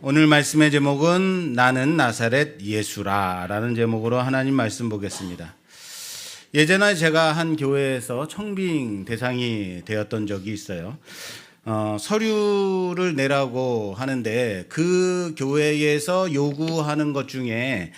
오늘 말씀의 제목은 나는 나사렛 예수라 라는 제목으로 하나님 말씀 보겠습니다. 예전에 제가 한 교회에서 청빙 대상이 되었던 적이 있어요. 서류를 내라고 하는데 그 교회에서 요구하는 것 중에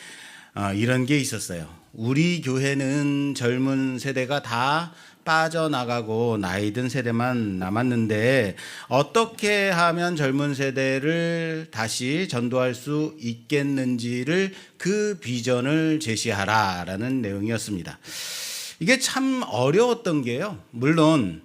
이런 게 있었어요. 우리 교회는 젊은 세대가 다 빠져나가고 나이 든 세대만 남았는데 어떻게 하면 젊은 세대를 다시 전도할 수 있겠는지를 그 비전을 제시하라라는 내용이었습니다. 이게 참 어려웠던 게요. 물론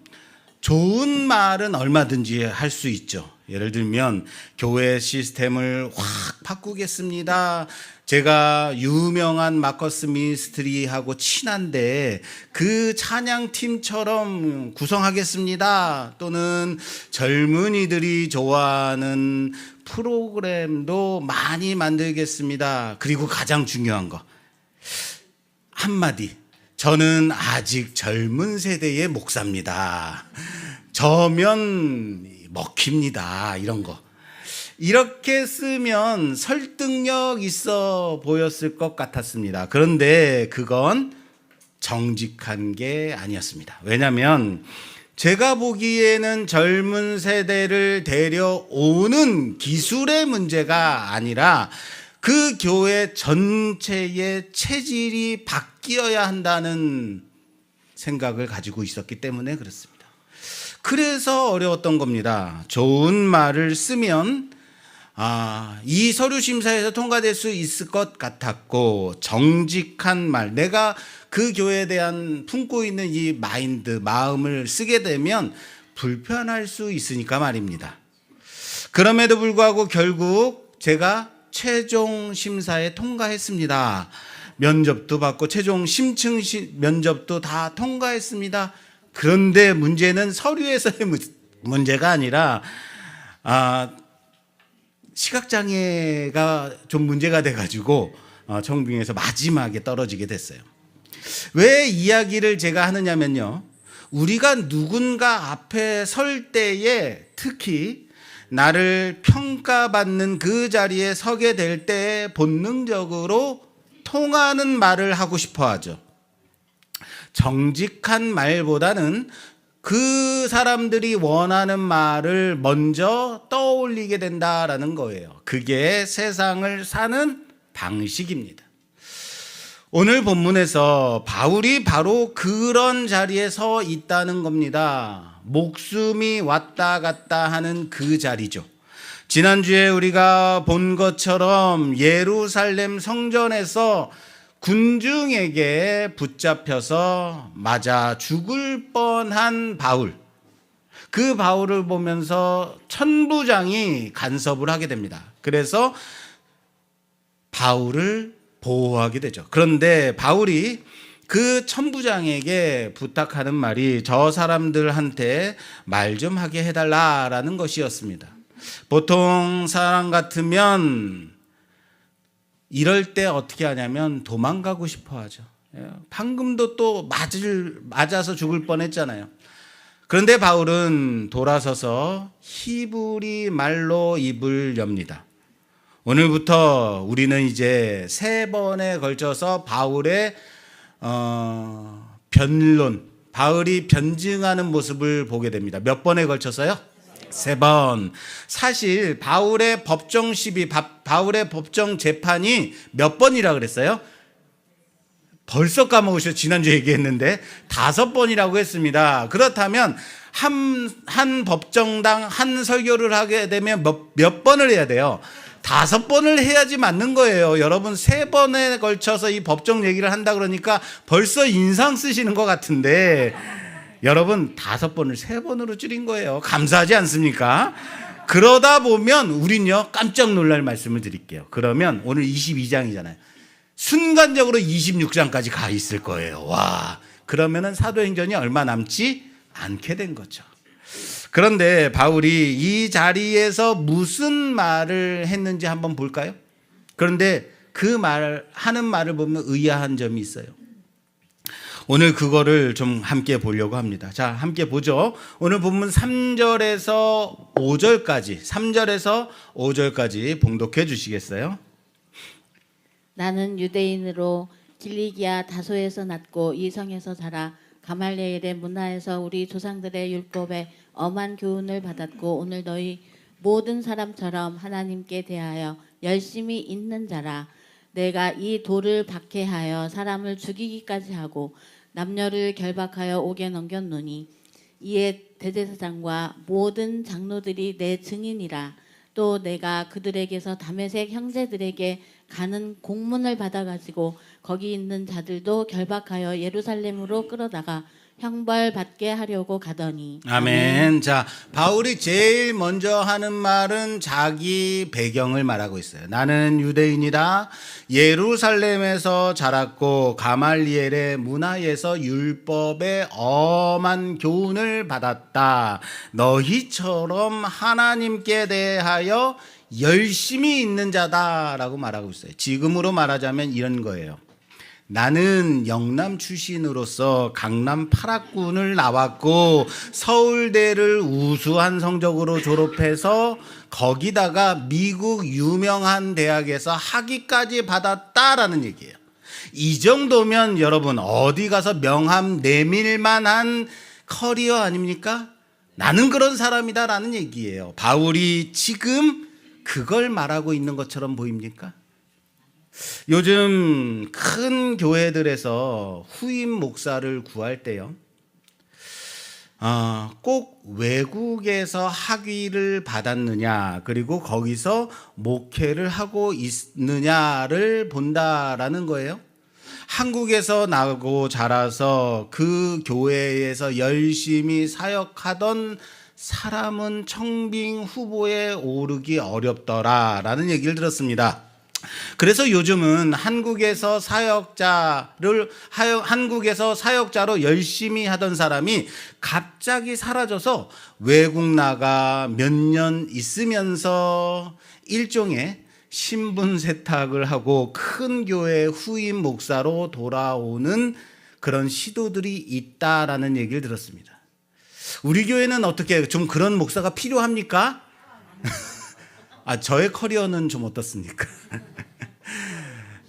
좋은 말은 얼마든지 할 수 있죠. 예를 들면 교회 시스템을 확 바꾸겠습니다. 제가 유명한 마커스 미니스트리하고 친한데 그 찬양팀처럼 구성하겠습니다. 또는 젊은이들이 좋아하는 프로그램도 많이 만들겠습니다. 그리고 가장 중요한 거 한마디, 저는 아직 젊은 세대의 목사입니다. 저면 먹힙니다. 이런 거. 이렇게 쓰면 설득력 있어 보였을 것 같았습니다. 그런데 그건 정직한 게 아니었습니다. 왜냐하면 제가 보기에는 젊은 세대를 데려오는 기술의 문제가 아니라 그 교회 전체의 체질이 바뀌어야 한다는 생각을 가지고 있었기 때문에 그렇습니다. 그래서 어려웠던 겁니다. 좋은 말을 쓰면 이 서류 심사에서 통과될 수 있을 것 같았고, 정직한 말, 내가 그 교회에 대한 품고 있는 이 마인드, 마음을 쓰게 되면 불편할 수 있으니까 말입니다. 그럼에도 불구하고 결국 제가 최종 심사에 통과했습니다. 면접도 받고 최종 심층 면접도 다 통과했습니다. 그런데 문제는 서류에서의 문제가 아니라 시각장애가 좀 문제가 돼가지고 청빙에서 마지막에 떨어지게 됐어요. 왜 이야기를 제가 하느냐면요, 우리가 누군가 앞에 설 때에 특히 나를 평가받는 그 자리에 서게 될 때 본능적으로 통하는 말을 하고 싶어 하죠. 정직한 말보다는 그 사람들이 원하는 말을 먼저 떠올리게 된다라는 거예요. 그게 세상을 사는 방식입니다. 오늘 본문에서 바울이 바로 그런 자리에 서 있다는 겁니다. 목숨이 왔다 갔다 하는 그 자리죠. 지난주에 우리가 본 것처럼 예루살렘 성전에서 군중에게 붙잡혀서 맞아 죽을 뻔한 바울, 그 바울을 보면서 천부장이 간섭을 하게 됩니다. 그래서 바울을 보호하게 되죠. 그런데 바울이 그 천부장에게 부탁하는 말이 저 사람들한테 말 좀 하게 해달라라는 것이었습니다. 보통 사람 같으면 이럴 때 어떻게 하냐면 도망가고 싶어 하죠. 방금도 또 맞아서 죽을 뻔했잖아요. 그런데 바울은 돌아서서 히브리 말로 입을 엽니다. 오늘부터 우리는 이제 3번에 걸쳐서 바울의 변론, 바울이 변증하는 모습을 보게 됩니다. 몇 번에 걸쳐서요? 3번. 사실 바울의 법정 시비, 바울의 법정 재판이 몇 번이라 그랬어요? 벌써 까먹으셨죠? 지난주에 얘기했는데 5번이라고 했습니다. 그렇다면 한 법정당 한 설교를 하게 되면 몇 번을 해야 돼요? 5번을 해야지 맞는 거예요. 여러분 3번에 걸쳐서 이 법정 얘기를 한다 그러니까 벌써 인상 쓰시는 것 같은데, 여러분 5번을 3번으로 줄인 거예요. 감사하지 않습니까? 그러다 보면 우린요 깜짝 놀랄 말씀을 드릴게요. 그러면 오늘 22장이잖아요. 순간적으로 26장까지 가 있을 거예요. 와, 그러면은 사도행전이 얼마 남지 않게 된 거죠. 그런데 바울이 이 자리에서 무슨 말을 했는지 한번 볼까요? 그런데 그 하는 말을 보면 의아한 점이 있어요. 오늘 그거를 좀 함께 보려고 합니다. 자, 함께 보죠. 오늘 본문 3절에서 5절까지, 3절에서 5절까지 봉독해 주시겠어요? 나는 유대인으로 길리기아 다소에서 났고 이 성에서 자라 가말리엘의 문화에서 우리 조상들의 율법에 엄한 교훈을 받았고 오늘 너희 모든 사람처럼 하나님께 대하여 열심히 있는 자라. 내가 이 돌을 박해하여 사람을 죽이기까지 하고 남녀를 결박하여 옥에 넘겼노니 이에 대제사장과 모든 장로들이 내 증인이라. 또 내가 그들에게서 다메섹 형제들에게 가는 공문을 받아가지고 거기 있는 자들도 결박하여 예루살렘으로 끌어다가 형벌받게 하려고 가더니. 아멘. 자, 바울이 제일 먼저 하는 말은 자기 배경을 말하고 있어요. 나는 유대인이라 예루살렘에서 자랐고 가말리엘의 문화에서 율법의 엄한 교훈을 받았다. 너희처럼 하나님께 대하여 열심히 있는 자다라고 말하고 있어요. 지금으로 말하자면 이런 거예요. 나는 영남 출신으로서 강남 8학군을 나왔고 서울대를 우수한 성적으로 졸업해서 거기다가 미국 유명한 대학에서 학위까지 받았다라는 얘기예요. 이 정도면 여러분 어디 가서 명함 내밀 만한 커리어 아닙니까? 나는 그런 사람이다라는 얘기예요. 바울이 지금 그걸 말하고 있는 것처럼 보입니까? 요즘 큰 교회들에서 후임 목사를 구할 때요, 꼭 외국에서 학위를 받았느냐, 그리고 거기서 목회를 하고 있느냐를 본다라는 거예요. 한국에서 나고 자라서 그 교회에서 열심히 사역하던 사람은 청빙 후보에 오르기 어렵더라라는 얘기를 들었습니다. 그래서 요즘은 한국에서 사역자로 열심히 하던 사람이 갑자기 사라져서 외국 나가 몇 년 있으면서 일종의 신분 세탁을 하고 큰 교회 후임 목사로 돌아오는 그런 시도들이 있다라는 얘기를 들었습니다. 우리 교회는 어떻게 좀 그런 목사가 필요합니까? 저의 커리어는 좀 어떻습니까?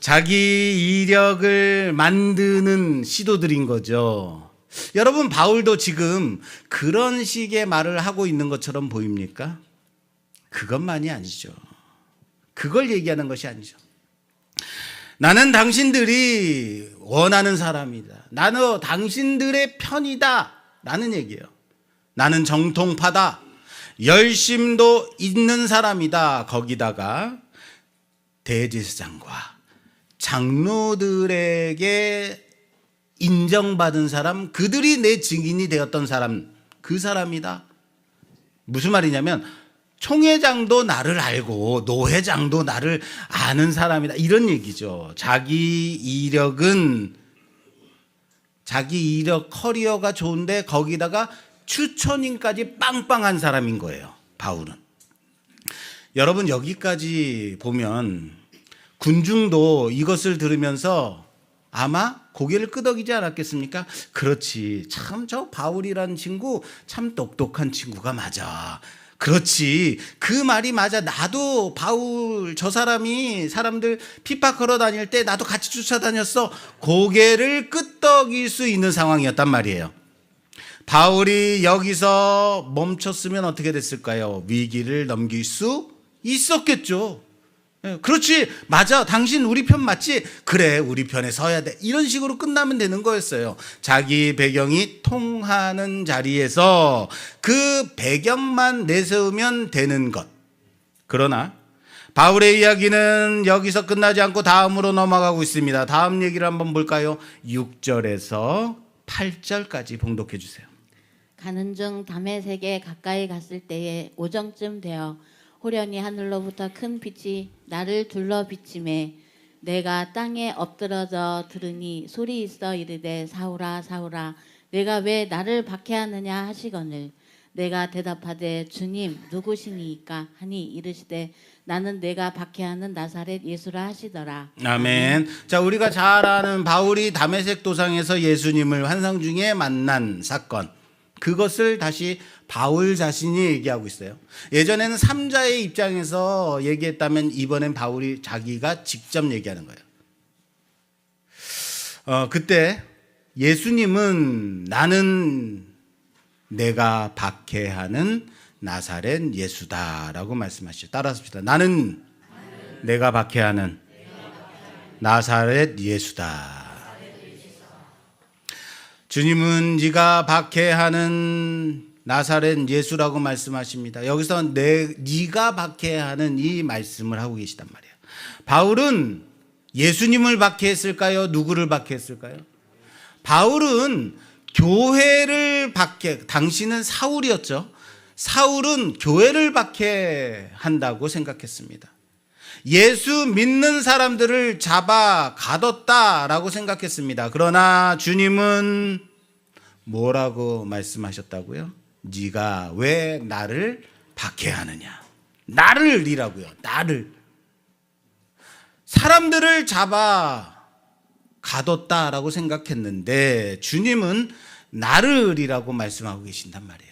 자기 이력을 만드는 시도들인 거죠. 여러분, 바울도 지금 그런 식의 말을 하고 있는 것처럼 보입니까? 그것만이 아니죠. 그걸 얘기하는 것이 아니죠. 나는 당신들이 원하는 사람이다. 나는 당신들의 편이다. 라는 얘기예요. 나는 정통파다. 열심도 있는 사람이다. 거기다가 대제사장과 장로들에게 인정받은 사람, 그들이 내 증인이 되었던 사람, 그 사람이다. 무슨 말이냐면 총회장도 나를 알고 노회장도 나를 아는 사람이다, 이런 얘기죠. 자기 이력 커리어가 좋은데 거기다가 추천인까지 빵빵한 사람인 거예요, 바울은. 여러분, 여기까지 보면 군중도 이것을 들으면서 아마 고개를 끄덕이지 않았겠습니까? 그렇지, 참 저 바울이라는 친구 참 똑똑한 친구가 맞아. 그렇지, 그 말이 맞아. 나도 바울 저 사람이 사람들 핍박하러 다닐 때 나도 같이 쫓아다녔어. 고개를 끄덕일 수 있는 상황이었단 말이에요. 바울이 여기서 멈췄으면 어떻게 됐을까요? 위기를 넘길 수 있었겠죠. 그렇지, 맞아, 당신 우리 편 맞지? 그래, 우리 편에 서야 돼. 이런 식으로 끝나면 되는 거였어요. 자기 배경이 통하는 자리에서 그 배경만 내세우면 되는 것. 그러나 바울의 이야기는 여기서 끝나지 않고 다음으로 넘어가고 있습니다. 다음 얘기를 한번 볼까요? 6절에서 8절까지 봉독해 주세요. 가는 중 다메섹에 가까이 갔을 때에 오정쯤 되어 호련히 하늘로부터 큰 빛이 나를 둘러 비침에 내가 땅에 엎드러져 들으니 소리 있어 이르되 사울아 사울아 내가 왜 나를 박해하느냐 하시거늘 내가 대답하되 주님 누구시니까 하니 이르시되 나는 내가 박해하는 나사렛 예수라 하시더라. 아멘. 자, 우리가 잘 아는 바울이 다메섹 도상에서 예수님을 환상 중에 만난 사건. 그것을 다시 바울 자신이 얘기하고 있어요. 예전에는 삼자의 입장에서 얘기했다면 이번엔 바울이 자기가 직접 얘기하는 거예요. 그때 예수님은 나는 내가 박해하는 나사렛 예수다라고 말씀하시죠. 따라서 합시다. 나는 내가 박해하는 나사렛 예수다. 주님은 네가 박해하는 나사렛 예수라고 말씀하십니다. 여기서 네가 박해하는 이 말씀을 하고 계시단 말이에요. 바울은 예수님을 박해했을까요? 누구를 박해했을까요? 바울은 교회를 당시는 사울이었죠. 사울은 교회를 박해한다고 생각했습니다. 예수 믿는 사람들을 잡아 가뒀다라고 생각했습니다. 그러나 주님은 뭐라고 말씀하셨다고요? 네가 왜 나를 박해하느냐? 나를이라고요. 나를. 사람들을 잡아 가뒀다라고 생각했는데 주님은 나를이라고 말씀하고 계신단 말이에요.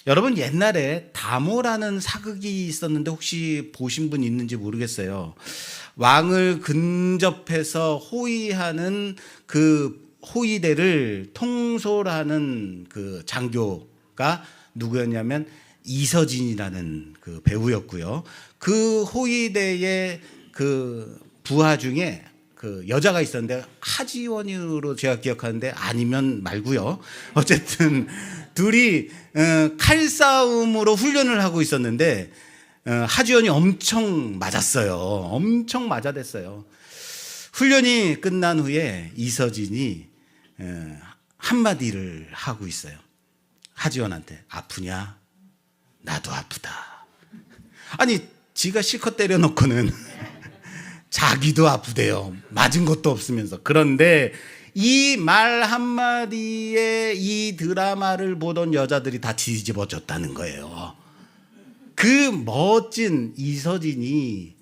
여러분, 옛날에 다모라는 사극이 있었는데 혹시 보신 분 있는지 모르겠어요. 왕을 근접해서 호위하는 그 호위대를 통솔하는 그 장교가 누구였냐면 이서진이라는 그 배우였고요. 그 호위대의 그 부하 중에 그 여자가 있었는데 하지원으로 제가 기억하는데 아니면 말고요. 어쨌든 둘이 칼싸움으로 훈련을 하고 있었는데 하지원이 엄청 맞았어요. 엄청 맞아댔어요. 훈련이 끝난 후에 이서진이 한마디를 하고 있어요. 하지원한테 아프냐? 나도 아프다. 아니 지가 실컷 때려놓고는 자기도 아프대요. 맞은 것도 없으면서. 그런데 이 말 한마디에 이 드라마를 보던 여자들이 다 뒤집어졌다는 거예요. 그 멋진 이서진이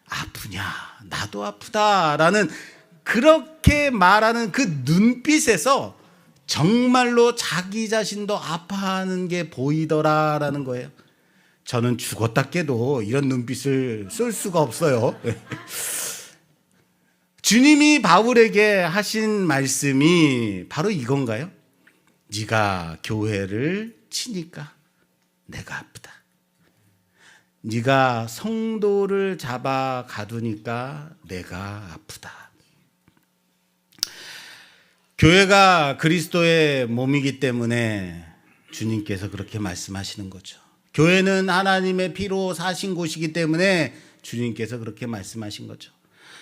아프냐? 나도 아프다라는 그렇게 말하는 그 눈빛에서 정말로 자기 자신도 아파하는 게 보이더라라는 거예요. 저는 죽었다 깨도 이런 눈빛을 쏠 수가 없어요. 주님이 바울에게 하신 말씀이 바로 이건가요? 네가 교회를 치니까 내가 아프다. 네가 성도를 잡아 가두니까 내가 아프다. 교회가 그리스도의 몸이기 때문에 주님께서 그렇게 말씀하시는 거죠. 교회는 하나님의 피로 사신 곳이기 때문에 주님께서 그렇게 말씀하신 거죠.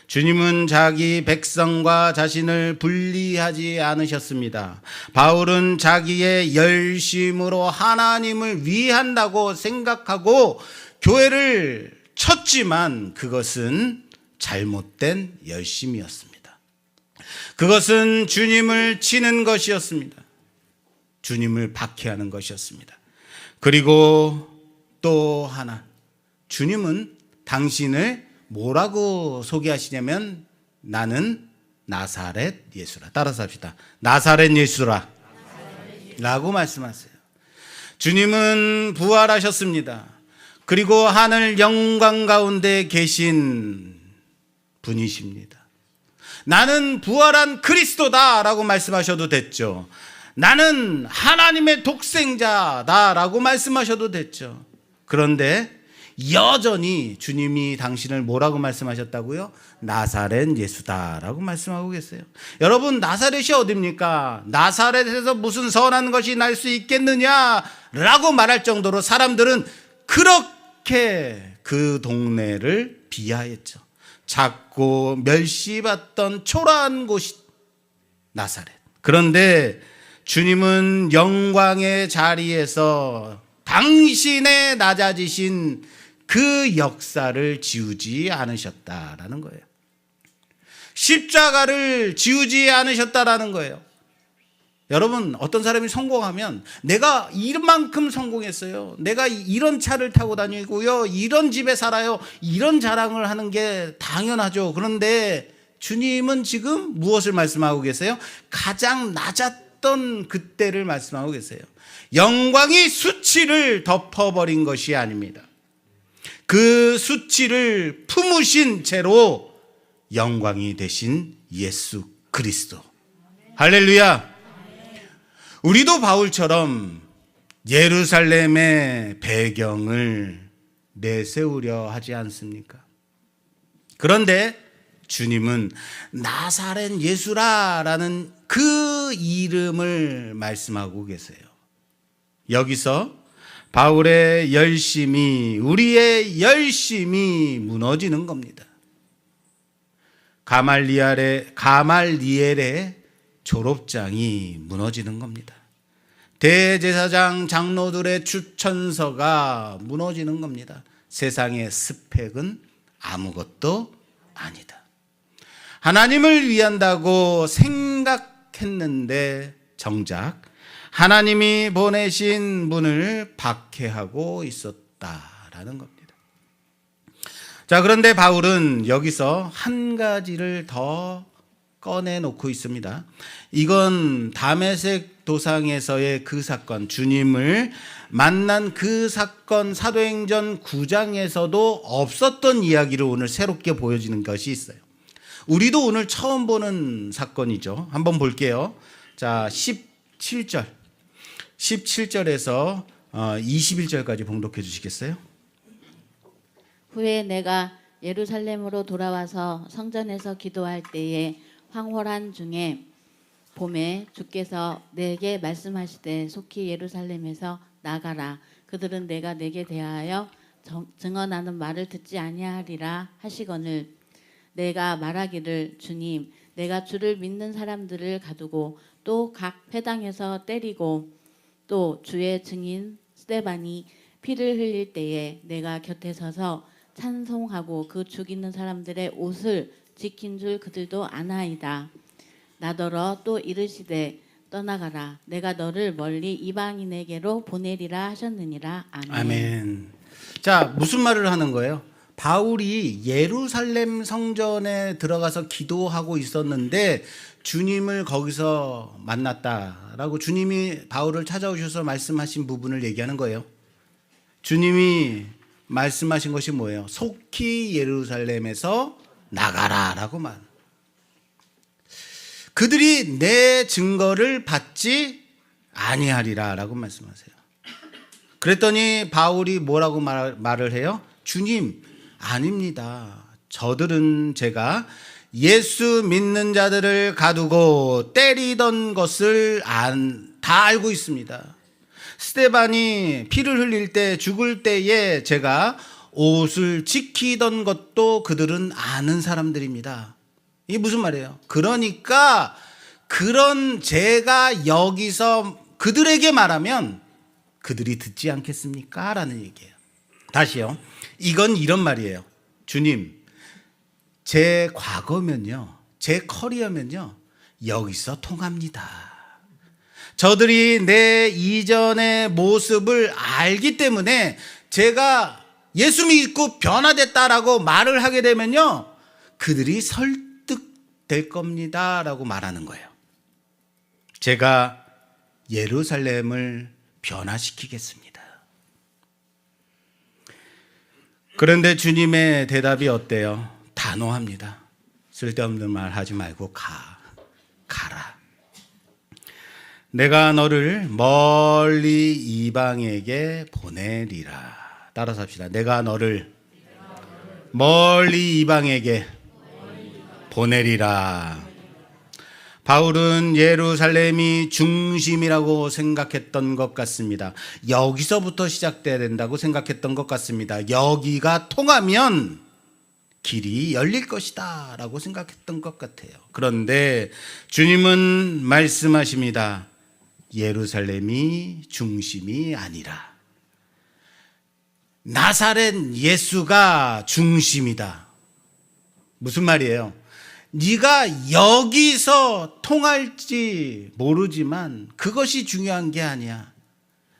주님은 자기 백성과 자신을 분리하지 않으셨습니다. 바울은 자기의 열심으로 하나님을 위한다고 생각하고 교회를 쳤지만 그것은 잘못된 열심이었습니다. 그것은 주님을 치는 것이었습니다. 주님을 박해하는 것이었습니다. 그리고 또 하나, 주님은 당신을 뭐라고 소개하시냐면 나는 나사렛 예수라. 따라서 합시다. 나사렛 예수라 라고 말씀하세요. 주님은 부활하셨습니다. 그리고 하늘 영광 가운데 계신 분이십니다. 나는 부활한 그리스도다라고 말씀하셔도 됐죠. 나는 하나님의 독생자다라고 말씀하셔도 됐죠. 그런데 여전히 주님이 당신을 뭐라고 말씀하셨다고요? 나사렛 예수다라고 말씀하고 계세요. 여러분, 나사렛이 어딥니까? 나사렛에서 무슨 선한 것이 날 수 있겠느냐라고 말할 정도로 사람들은 그렇게 그 동네를 비하했죠. 작고 멸시받던 초라한 곳이 나사렛. 그런데 주님은 영광의 자리에서 당신의 낮아지신 그 역사를 지우지 않으셨다라는 거예요. 십자가를 지우지 않으셨다라는 거예요. 여러분, 어떤 사람이 성공하면 내가 이만큼 성공했어요. 내가 이런 차를 타고 다니고요. 이런 집에 살아요. 이런 자랑을 하는 게 당연하죠. 그런데 주님은 지금 무엇을 말씀하고 계세요? 가장 낮았던 그때를 말씀하고 계세요. 영광이 수치를 덮어버린 것이 아닙니다. 그 수치를 품으신 채로 영광이 되신 예수 그리스도. 할렐루야. 우리도 바울처럼 예루살렘의 배경을 내세우려 하지 않습니까? 그런데 주님은 나사렛 예수라라는 그 이름을 말씀하고 계세요. 여기서 바울의 열심이, 우리의 열심이 무너지는 겁니다. 가말리엘의 졸업장이 무너지는 겁니다. 대제사장 장로들의 추천서가 무너지는 겁니다. 세상의 스펙은 아무것도 아니다. 하나님을 위한다고 생각했는데 정작 하나님이 보내신 분을 박해하고 있었다라는 겁니다. 자, 그런데 바울은 여기서 한 가지를 더 꺼내놓고 있습니다. 이건 다메섹 도상에서의 그 사건, 주님을 만난 그 사건, 사도행전 9장에서도 없었던 이야기를 오늘 새롭게 보여지는 것이 있어요. 우리도 오늘 처음 보는 사건이죠. 한번 볼게요. 자, 17절에서 21절까지 봉독해 주시겠어요? 후에 내가 예루살렘으로 돌아와서 성전에서 기도할 때에 황홀한 중에 봄에 주께서 내게 말씀하시되 속히 예루살렘에서 나가라. 그들은 내가 내게 대하여 증언하는 말을 듣지 아니하리라 하시거늘 내가 말하기를 주님 내가 주를 믿는 사람들을 가두고 또 각 회당에서 때리고 또 주의 증인 스데반이 피를 흘릴 때에 내가 곁에 서서 찬송하고 그 죽이는 사람들의 옷을 지킨 줄 그들도 아나이다. 나더러 또 이르시되 떠나가라. 내가 너를 멀리 이방인에게로 보내리라 하셨느니라. 아멘. 아멘. 자, 무슨 말을 하는 거예요? 바울이 예루살렘 성전에 들어가서 기도하고 있었는데 주님을 거기서 만났다라고 주님이 바울을 찾아오셔서 말씀하신 부분을 얘기하는 거예요. 주님이 말씀하신 것이 뭐예요? 속히 예루살렘에서 나가라라고 말. 그들이 내 증거를 받지 아니하리라라고 말씀하세요. 그랬더니 바울이 뭐라고 말을 해요? 주님, 아닙니다. 저들은 제가 예수 믿는 자들을 가두고 때리던 것을 다 알고 있습니다. 스데반이 피를 흘릴 때 죽을 때에 제가 옷을 지키던 것도 그들은 아는 사람들입니다. 이게 무슨 말이에요? 그러니까 그런 제가 여기서 그들에게 말하면 그들이 듣지 않겠습니까? 라는 얘기예요. 다시요. 이건 이런 말이에요. 주님, 제 과거면요, 제 커리어면요, 여기서 통합니다. 저들이 내 이전의 모습을 알기 때문에 제가 예수 믿고 변화됐다라고 말을 하게 되면요, 그들이 설득될 겁니다. 라고 말하는 거예요. 제가 예루살렘을 변화시키겠습니다. 그런데 주님의 대답이 어때요? 단호합니다. 쓸데없는 말 하지 말고 가라. 내가 너를 멀리 이방에게 보내리라. 따라서 합시다. 내가 너를 멀리 이방에게 보내리라. 바울은 예루살렘이 중심이라고 생각했던 것 같습니다. 여기서부터 시작돼야 된다고 생각했던 것 같습니다. 여기가 통하면 길이 열릴 것이다 라고 생각했던 것 같아요. 그런데 주님은 말씀하십니다. 예루살렘이 중심이 아니라 나사렛 예수가 중심이다. 무슨 말이에요? 네가 여기서 통할지 모르지만 그것이 중요한 게 아니야.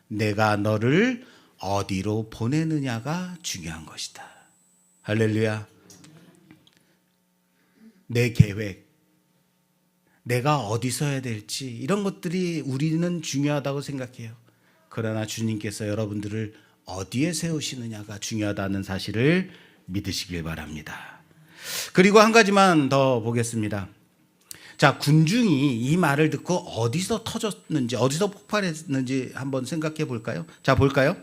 내가 너를 어디로 보내느냐가 중요한 것이다. 할렐루야. 내 계획, 내가 어디 서야 될지 이런 것들이 우리는 중요하다고 생각해요. 그러나 주님께서 여러분들을 어디에 세우시느냐가 중요하다는 사실을 믿으시길 바랍니다. 그리고 한 가지만 더 보겠습니다. 자, 군중이 이 말을 듣고 어디서 터졌는지, 어디서 폭발했는지 한번 생각해 볼까요? 자, 볼까요?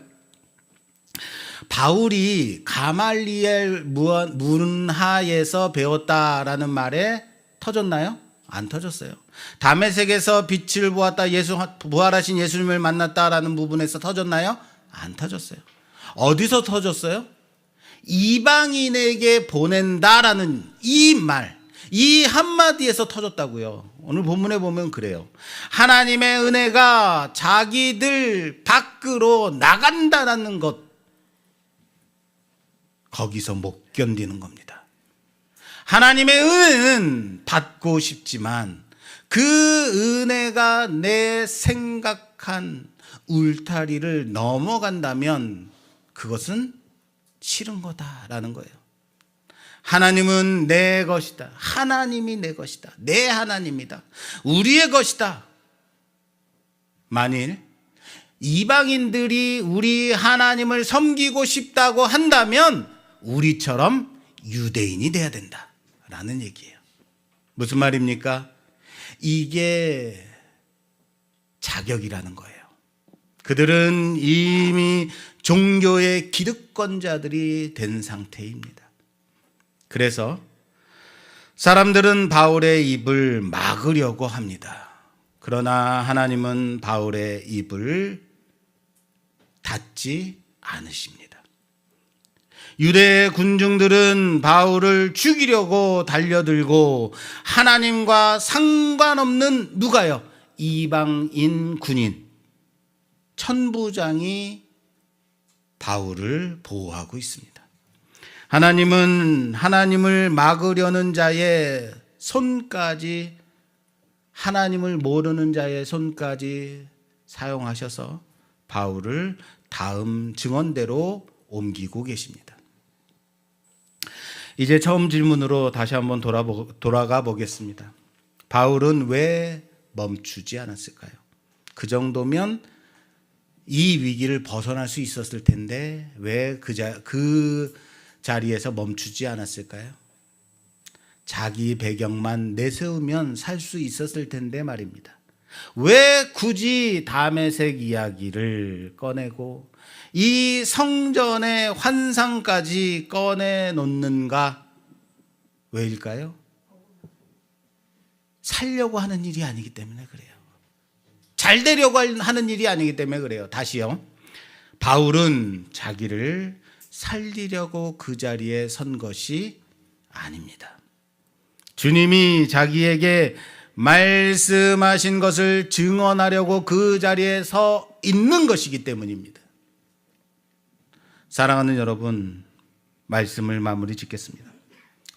바울이 가말리엘 문하에서 배웠다라는 말에 터졌나요? 안 터졌어요. 다메섹에서 빛을 보았다, 부활하신 예수님을 만났다라는 부분에서 터졌나요? 안 터졌어요. 어디서 터졌어요? 이방인에게 보낸다라는 이 말, 이 한마디에서 터졌다고요. 오늘 본문에 보면 그래요. 하나님의 은혜가 자기들 밖으로 나간다라는 것, 거기서 못 견디는 겁니다. 하나님의 은혜는 받고 싶지만 그 은혜가 내 생각한 울타리를 넘어간다면 그것은 싫은 거다라는 거예요. 하나님은 내 것이다. 하나님이 내 것이다. 내 하나님이다. 우리의 것이다. 만일 이방인들이 우리 하나님을 섬기고 싶다고 한다면 우리처럼 유대인이 돼야 된다라는 얘기예요. 무슨 말입니까? 이게 자격이라는 거예요. 그들은 이미 종교의 기득권자들이 된 상태입니다. 그래서 사람들은 바울의 입을 막으려고 합니다. 그러나 하나님은 바울의 입을 닫지 않으십니다. 유대 군중들은 바울을 죽이려고 달려들고 하나님과 상관없는 누가요? 이방인 군인 천부장이 바울을 보호하고 있습니다. 하나님은 하나님을 막으려는 자의 손까지, 하나님을 모르는 자의 손까지 사용하셔서 바울을 다음 증언대로 옮기고 계십니다. 이제 처음 질문으로 다시 한번 돌아가 보겠습니다. 바울은 왜 멈추지 않았을까요? 그 정도면 이 위기를 벗어날 수 있었을 텐데 왜 그 자리에서 멈추지 않았을까요? 자기 배경만 내세우면 살 수 있었을 텐데 말입니다. 왜 굳이 다메섹 이야기를 꺼내고 이 성전의 환상까지 꺼내놓는가? 왜일까요? 살려고 하는 일이 아니기 때문에 그래요. 잘 되려고 하는 일이 아니기 때문에 그래요. 다시요. 바울은 자기를 살리려고 그 자리에 선 것이 아닙니다. 주님이 자기에게 말씀하신 것을 증언하려고 그 자리에 서 있는 것이기 때문입니다. 사랑하는 여러분, 말씀을 마무리 짓겠습니다.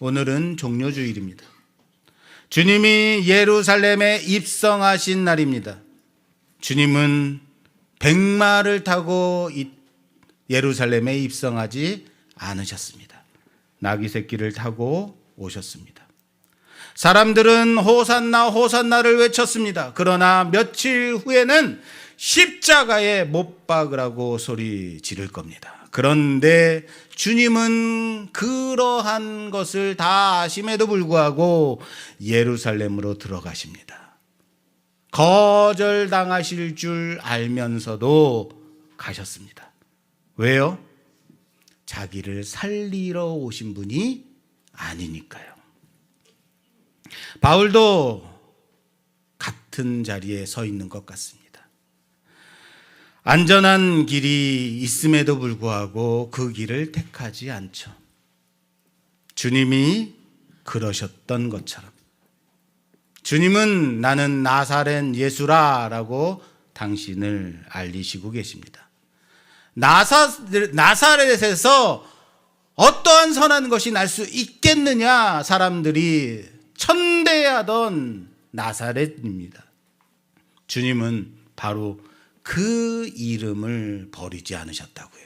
오늘은 종료주일입니다. 주님이 예루살렘에 입성하신 날입니다. 주님은 백마를 타고 예루살렘에 입성하지 않으셨습니다. 나귀 새끼를 타고 오셨습니다. 사람들은 호산나 호산나를 외쳤습니다. 그러나 며칠 후에는 십자가에 못 박으라고 소리 지를 겁니다. 그런데 주님은 그러한 것을 다 아심에도 불구하고 예루살렘으로 들어가십니다. 거절당하실 줄 알면서도 가셨습니다. 왜요? 자기를 살리러 오신 분이 아니니까요. 바울도 같은 자리에 서 있는 것 같습니다. 안전한 길이 있음에도 불구하고 그 길을 택하지 않죠. 주님이 그러셨던 것처럼. 주님은 나는 나사렛 예수라라고 당신을 알리시고 계십니다. 나사렛에서 어떠한 선한 것이 날 수 있겠느냐 사람들이 천대하던 나사렛입니다. 주님은 바로 그 이름을 버리지 않으셨다고요.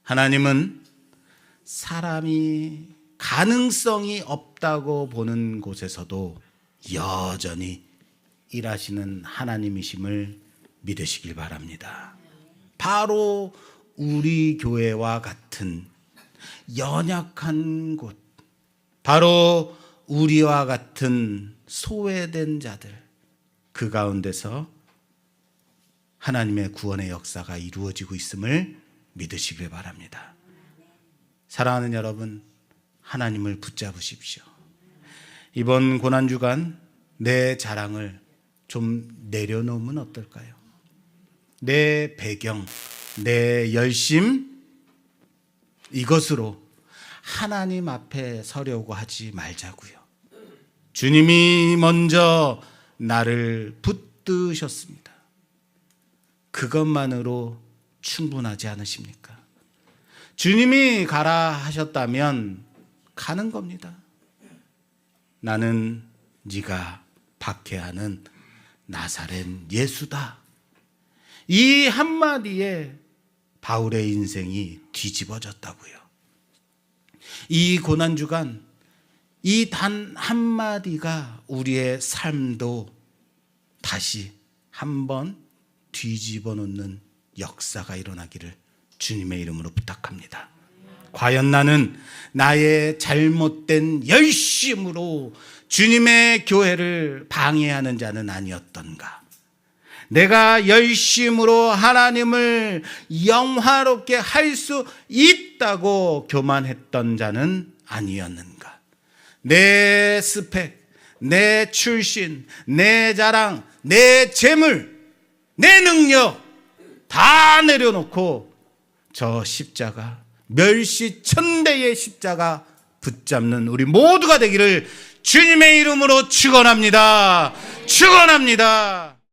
하나님은 사람이 가능성이 없다고 보는 곳에서도 여전히 일하시는 하나님이심을 믿으시길 바랍니다. 바로 우리 교회와 같은 연약한 곳, 바로 우리와 같은 소외된 자들, 그 가운데서 하나님의 구원의 역사가 이루어지고 있음을 믿으시길 바랍니다. 사랑하는 여러분, 하나님을 붙잡으십시오. 이번 고난주간 내 자랑을 좀 내려놓으면 어떨까요? 내 배경, 내 열심, 이것으로 하나님 앞에 서려고 하지 말자고요. 주님이 먼저 나를 붙드셨습니다. 그것만으로 충분하지 않으십니까? 주님이 가라 하셨다면 가는 겁니다. 나는 네가 박해하는 나사렛 예수다. 이 한마디에 바울의 인생이 뒤집어졌다고요. 이 고난주간 이 단 한마디가 우리의 삶도 다시 한번 뒤집어 놓는 역사가 일어나기를 주님의 이름으로 부탁합니다. 과연 나는 나의 잘못된 열심으로 주님의 교회를 방해하는 자는 아니었던가? 내가 열심으로 하나님을 영화롭게 할 수 있다고 교만했던 자는 아니었는가? 내 스펙, 내 출신, 내 자랑, 내 재물, 내 능력 다 내려놓고 저 십자가, 멸시천대의 십자가 붙잡는 우리 모두가 되기를 주님의 이름으로 축원합니다. 축원합니다.